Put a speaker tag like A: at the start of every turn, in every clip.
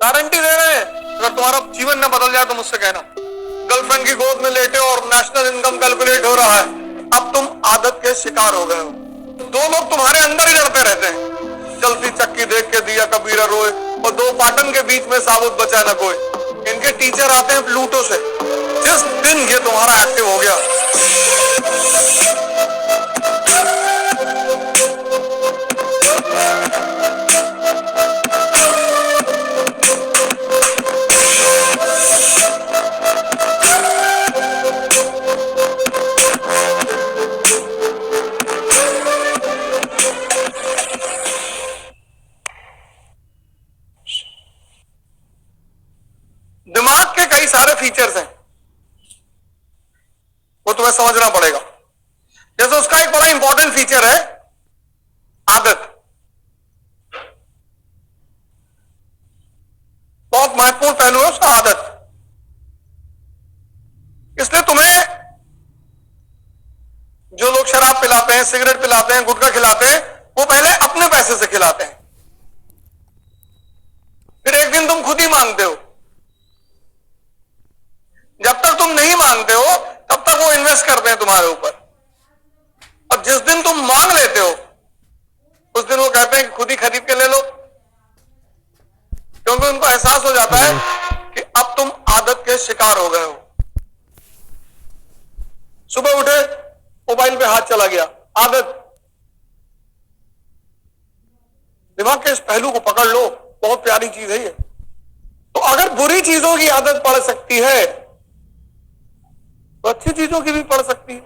A: Guarantee दे रहे हैं, अगर तुम्हारा जीवन न बदल जाए तो मुझसे कहना। गर्लफ्रेंड की गोद में लेटे और नेशनल इनकम कैलकुलेट हो रहा है, अब तुम आदत के शिकार हो गए हो। दो लोग तुम्हारे अंदर ही लड़ते रहते हैं, चलती चक्की देख के दिया कबीरा रोए, और दो पाटन के बीच में साबुत बचा न कोई। इनके टीचर आते हैं प्लूटो से, जिस दिन ये तुम्हारा एक्टिव हो गया, दिमाग के कई सारे फीचर्स हैं, वो तुम्हें समझना पड़ेगा। जैसे उसका एक बड़ा इंपॉर्टेंट फीचर है आदत, बहुत महत्वपूर्ण पहलू है उसका आदत। इसलिए तुम्हें जो लोग शराब पिलाते हैं, सिगरेट पिलाते हैं, गुटखा खिलाते हैं, वो पहले अपने पैसे से खिलाते हैं, फिर एक दिन तुम खुद ही मांगते हो। जब तक तुम नहीं मांगते हो तब तक वो इन्वेस्ट करते हैं तुम्हारे ऊपर, और जिस दिन तुम मांग लेते हो उस दिन वो कहते हैं कि खुद ही खरीद के ले लो, क्योंकि उनको एहसास हो जाता है कि अब तुम आदत के शिकार हो गए हो। सुबह उठे, मोबाइल पे हाथ चला गया, आदत। दिमाग के इस पहलू को पकड़ लो, बहुत प्यारी चीज है ये। तो अगर बुरी चीजों की आदत पड़ सकती है तो अच्छी चीजों की भी पड़ सकती है।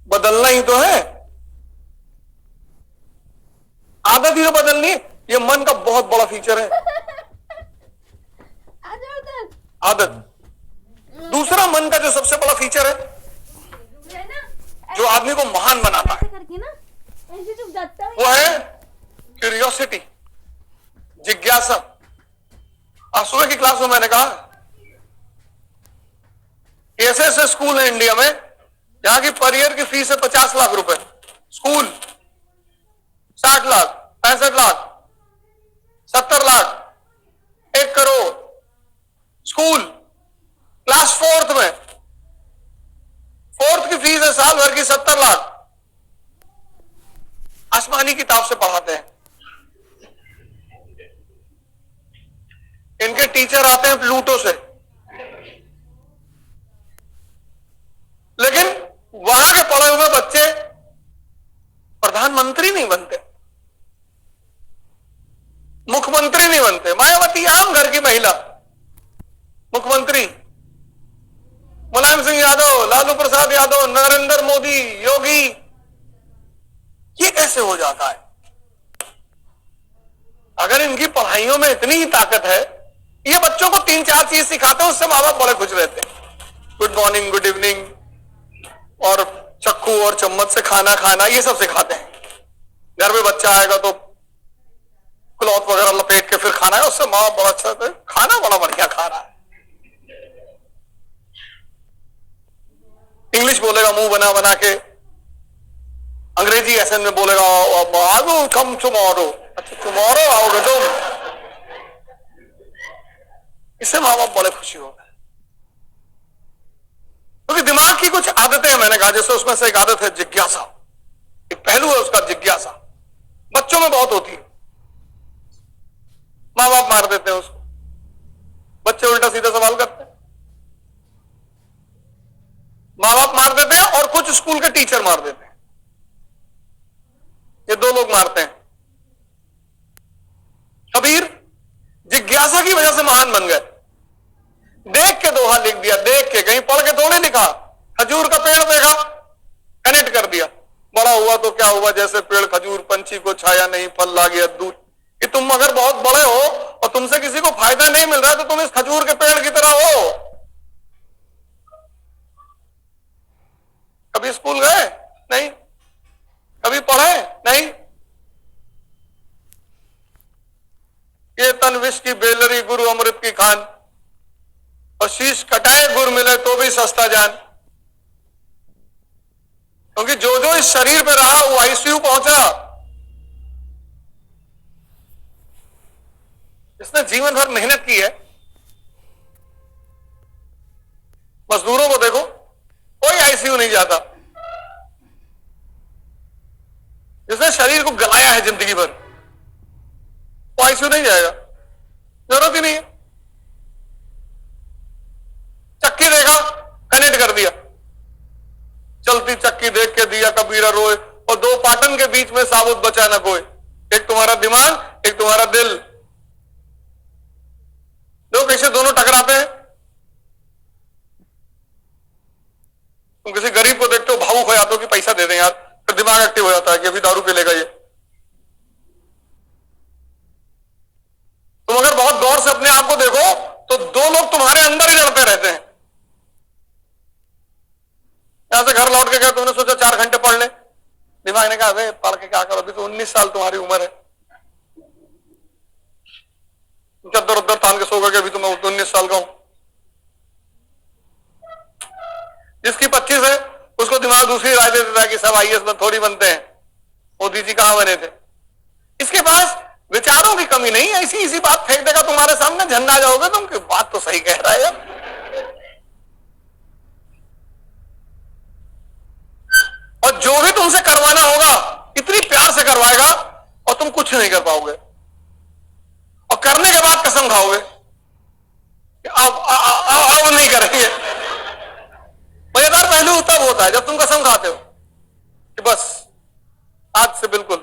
A: बदलना ही तो है, आदत ही तो बदलनी है। ये मन का बहुत बड़ा फीचर है, आदत। दूसरा मन का जो सबसे बड़ा फीचर है, जो आदमी को महान बनाता है, वो है क्यूरियोसिटी, जिज्ञासा। आज सुबह की क्लास में मैंने कहा ऐसे ऐसे स्कूल है इंडिया में जहां की पर ईयर की फीस है 50 लाख रुपए, school 60 lakh, 65 lakh, 70 lakh, 1 crore. School class 4th में, 4th की फीस है साल भर की 70 लाख। आसमानी किताब से पढ़ाते हैं, इनके टीचर आते हैं प्लूटो से, लेकिन वहां के पढ़े हुए बच्चे प्रधानमंत्री नहीं बनते, मुख्यमंत्री नहीं बनते। मायावती आम घर की महिला मुख्यमंत्री, मुलायम सिंह यादव, लालू प्रसाद यादव, नरेंद्र मोदी, योगी, ये कैसे हो जाता है? अगर इनकी पढ़ाइयों में इतनी ही ताकत है, ये बच्चों को 3-4 चीज सिखाते हैं, उससे मां बाप बड़े खुश रहते हैं। गुड मॉर्निंग, गुड इवनिंग, और चक्कू और चम्मच से खाना खाना, ये सब सिखाते हैं। घर में बच्चा आएगा तो क्लॉथ वगैरह लपेट के फिर खाना है, उससे मां बाप बड़ा अच्छा है, खाना बड़ा बढ़िया खा रहा है। इंग्लिश बोलेगा मुंह बना बना के, अंग्रेजी एसेंट में बोलेगा आई विल कम टुमारो। अच्छा टुमारो आओगे तुम? इससे मां बाप बड़े खुशी हो गए, क्योंकि दिमाग की कुछ आदतें हैं। मैंने कहा जैसे उसमें से एक आदत है जिज्ञासा, एक पहलू है उसका जिज्ञासा, बच्चों में बहुत होती है। मां बाप मार देते हैं उसको, बच्चे उल्टा सीधा सवाल करते हैं। मां बाप मार देते हैं और कुछ स्कूल के टीचर मार देते हैं, ये 2 लोग मारते हैं। कबीर जिज्ञासा की वजह से महान बन गए। देख के दोहा लिख दिया, देख के, कहीं पढ़ के थोड़े लिखा। खजूर का पेड़ देखा, कनेक्ट कर दिया, बड़ा हुआ तो क्या हुआ, जैसे पेड़ खजूर, पंछी को छाया नहीं, फल ला गया दूर। कि तुम अगर बहुत बड़े हो और तुमसे किसी को फायदा नहीं मिल रहा है तो तुम इस खजूर के पेड़ की तरह हो। कभी स्कूल गए? नहीं। कभी पढ़े? नहीं। ये तन विष की बेलरी, गुरु अमृत की खान, और शीश कटाए गुर मिले तो भी सस्ता जान। क्योंकि जो जो इस शरीर पे रहा वो आईसीयू पहुंचा। इसने जीवन भर मेहनत की है। मजदूरों को देखो, कोई आईसीयू नहीं जाता। जिसने शरीर को गलाया है जिंदगी भर, वो आईसीयू नहीं जाएगा, जरूरत ही नहीं है। चक्की देखा, कनेक्ट कर दिया, चलती चक्की देख के दिया कबीरा रोए, और दो पाटन के बीच में साबुत बचा ना कोई, एक तुम्हारा दिमाग, एक तुम्हारा दिल। दो कैसे दोनों टकराते हैं। तुम किसी गरीब को देखते हो, भावुक हो जाते हो कि पैसा दे दें यार, फिर दिमाग एक्टिव हो जाता है कि अभी दारू पी लेगा ये। तुम अगर बहुत गौर से अपने आप को देखो तो दो लोग तुम्हारे अंदर ही लड़ते रहते हैं। यहां से घर लौट के गए, तुमने सोचा 4 घंटे पढ़ ले, दिमाग ने कहा अबे पढ़ के क्या करो, अभी तो 19 साल तुम्हारी उम्र है। चद्दर उद्दर तान के सो गए, अभी तो मैं 19 साल का हूं। जिसकी 25 है उसको दिमाग दूसरी राय दे देता है कि सब आईएएस में थोड़ी बनते हैं, मोदी जी कहां बने थे। इसके पास विचारों की कमी नहीं, ऐसी इसी बात फेंक देगा तुम्हारे सामने, झन्ना जाओगे तुम कि बात तो सही कह रहा है यार। और जो भी तुमसे करवाना होगा इतनी प्यार से करवाएगा और तुम कुछ नहीं कर पाओगे, और करने के बाद कसम खाओगे कि अब नहीं करेंगे। मजेदार पहलू तब होता है जब तुम कसम खाते हो कि बस आज से बिल्कुल,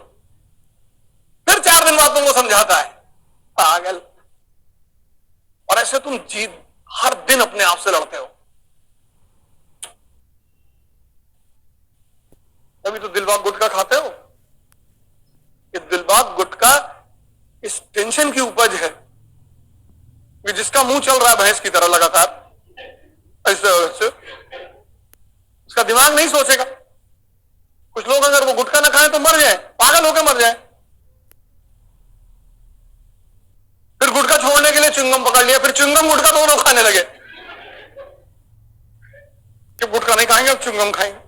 A: फिर 4 दिन बाद तुमको समझाता है पागल। और ऐसे तुम जीत हर दिन अपने आप से लड़ते हो। तभी तो दिलबाग गुटखा खाते हो। कि दिलबाग गुटखा इस टेंशन की उपज है कि जिसका मुंह चल रहा है भैंस की तरह लगातार, ऐसे ऐसे उसका दिमाग नहीं सोचेगा। कुछ लोग अगर वो गुटखा ना खाएं तो मर जाए, पागल होकर मर जाए। फिर गुटखा छोड़ने के लिए च्युइंगम पकड़ लिया, फिर च्युइंगम गुटखा दोनों खाने लगे कि गुटखा नहीं खाएंगे अब च्युइंगम खाएंगे।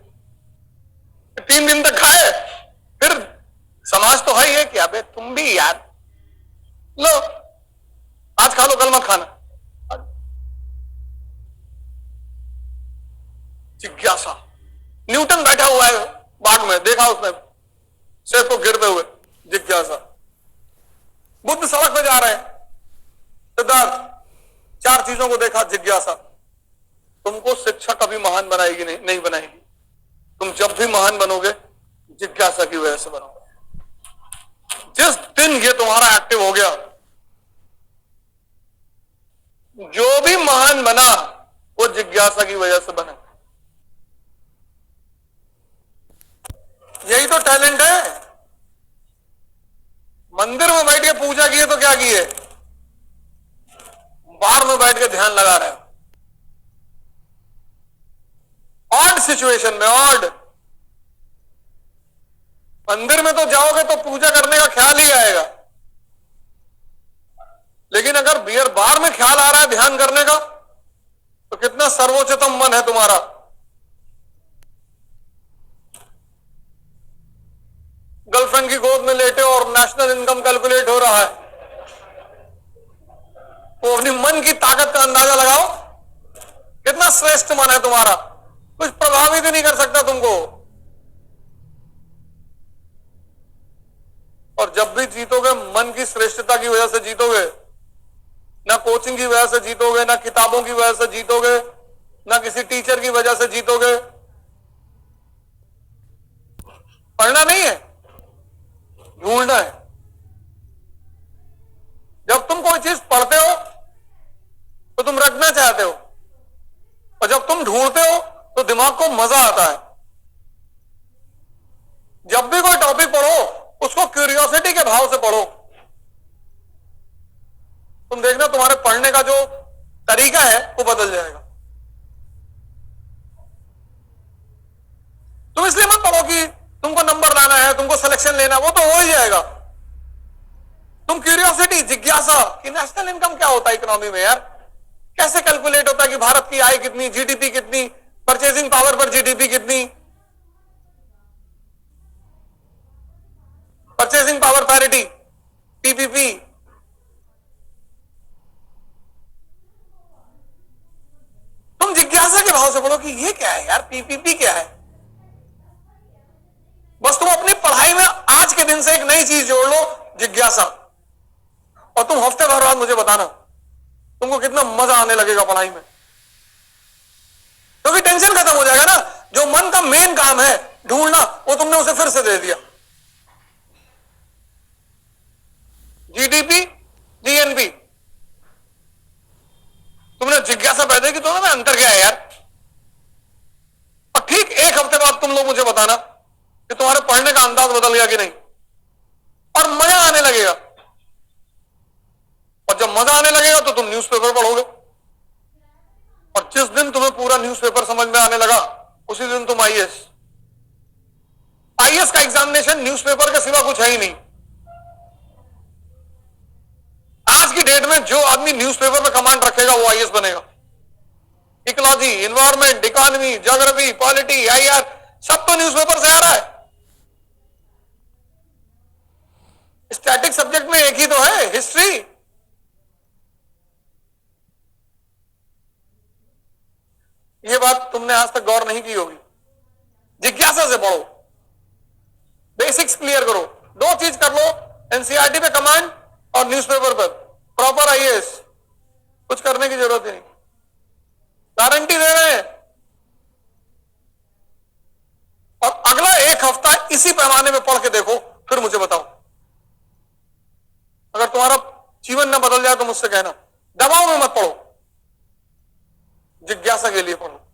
A: 3 दिन तक खाए, फिर समाज तो है ही है कि अबे तुम भी यार लो आज खा लो कल मत खाना। जिज्ञासा। न्यूटन बैठा हुआ है बाग में, देखा उसने शेर को गिरते हुए, जिज्ञासा। बुद्ध सड़क पे जा रहे हैं, सिद्धार्थ 4 चीजों को देखा, जिज्ञासा। तुमको शिक्षा कभी महान बनाएगी नहीं बनाएगी। तुम जब भी महान बनोगे जिज्ञासा की वजह से बनोगे। जिस दिन ये तुम्हारा एक्टिव हो गया, जो भी महान बना वो जिज्ञासा की वजह से बना। यही तो टैलेंट है। मंदिर में बैठ के पूजा किए तो क्या किए, बार में बैठ के ध्यान लगा रहे हो। ऑड सिचुएशन में, ऑड। मंदिर में तो जाओगे तो पूजा करने का ख्याल ही आएगा, लेकिन अगर बियर बार में ख्याल आ रहा है ध्यान करने का तो कितना सर्वोच्चतम मन है तुम्हारा। गर्लफ्रेंड की गोद में लेटे और नेशनल इनकम कैलकुलेट हो रहा है, तो अपनी मन की ताकत का अंदाजा लगाओ, कितना श्रेष्ठ मन है तुम्हारा। कुछ प्रभावित ही नहीं कर सकता तुमको। और जब भी जीतोगे मन की श्रेष्ठता की वजह से जीतोगे, ना कोचिंग की वजह से जीतोगे, ना किताबों की वजह से जीतोगे, ना किसी टीचर की वजह से जीतोगे। पढ़ना नहीं है, ढूंढना है। जब तुम कोई चीज पढ़ते हो तो तुम रखना चाहते हो, और जब तुम ढूंढते हो तो दिमाग को मजा आता है। जब भी कोई टॉपिक पढ़ो उसको क्यूरियोसिटी के भाव से पढ़ो। तुम देखना तुम्हारे पढ़ने का जो तरीका है वो बदल जाएगा। तुम इसलिए मत पढ़ो कि तुमको नंबर लाना है, तुमको सिलेक्शन लेना है, वो तो हो ही जाएगा। तुम क्यूरियोसिटी, जिज्ञासा कि नेशनल इनकम क्या होता है इकोनॉमी में यार, कैसे कैलकुलेट होता है कि भारत की आय कितनी, जीडीपी कितनी, परचेजिंग पावर पर जीडीपी कितनी, परचेजिंग पावर पैरिटी, पीपीपी, भाव से पढ़ो कि ये क्या है यार, पीपीपी क्या है। बस तुम अपनी पढ़ाई में आज के दिन से एक नई चीज जोड़ लो, जिज्ञासा, और तुम हफ्ते भर बाद मुझे बताना तुमको कितना मजा आने लगेगा पढ़ाई में, क्योंकि टेंशन खत्म हो जाएगा ना। जो मन का मेन काम है ढूंढना, वो तुमने उसे फिर से दे दिया। जीडीपी, जीएनपी, तुमने जिज्ञासा पैदा की, तो ना अंतर क्या है यार। और ठीक एक हफ्ते बाद तुम लोग मुझे बताना कि तुम्हारे पढ़ने का अंदाज बदल गया कि नहीं, और मजा आने लगेगा। और जब मजा आने लगेगा तो तुम न्यूज़पेपर पढ़ोगे, और जिस दिन तुम्हें पूरा न्यूज़पेपर समझ में आने लगा, उसी दिन तुम आईएएस का एग्जामिनेशन न्यूज़पेपर के सिवा कुछ है ही नहीं। आज की डेट में जो आदमी न्यूज़पेपर में कमांड रखेगा वो आईएएस बनेगा। Ecology, environment, economy, geography, polity, IR, सब तो न्यूज़पेपर से आ रहा है। स्टैटिक सब्जेक्ट में एक ही तो है, हिस्ट्री। ये बात तुमने आज तक गौर नहीं की होगी। जिज्ञासा से पढ़ो, बेसिक्स क्लियर करो, दो चीज कर लो, एनसीईआरटी पे कमांड और न्यूज़पेपर पर प्रॉपर आईएएस। कुछ करने की जरूरत ही नहीं, गारंटी दे रहे हैं। और अगला एक हफ्ता इसी पैमाने में पढ़ के देखो, फिर मुझे बताओ। अगर तुम्हारा जीवन न बदल जाए तो मुझसे कहना। दबाव में मत पढ़ो, जिज्ञासा के लिए पढ़ो।